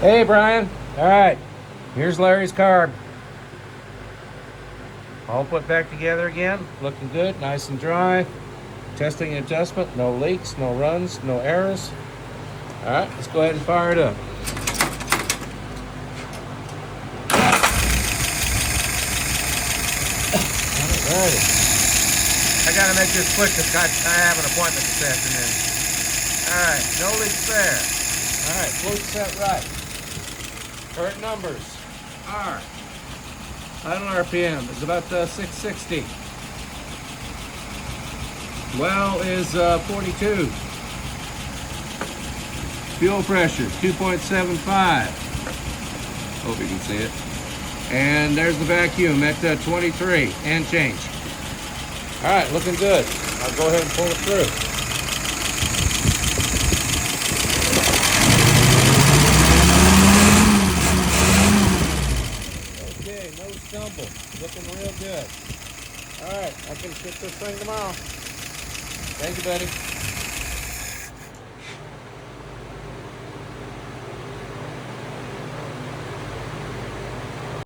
Hey, Brian. All right, here's Larry's carb. All put back together again. Looking good, nice and dry. Testing adjustment, no leaks, no runs, no errors. All right, let's go ahead and fire it up. All righty. I gotta make this quick because I have an appointment this afternoon. All right, no leaks there. All right, float set right. Current numbers are idle RPM is about 660. Well is 42. Fuel pressure 2.75. Hope you can see it. And there's the vacuum at 23 and change. All right, looking good. I'll go ahead and pull it through. Okay, no stumble. Looking real good. All right, I can ship this thing tomorrow. Thank you, buddy.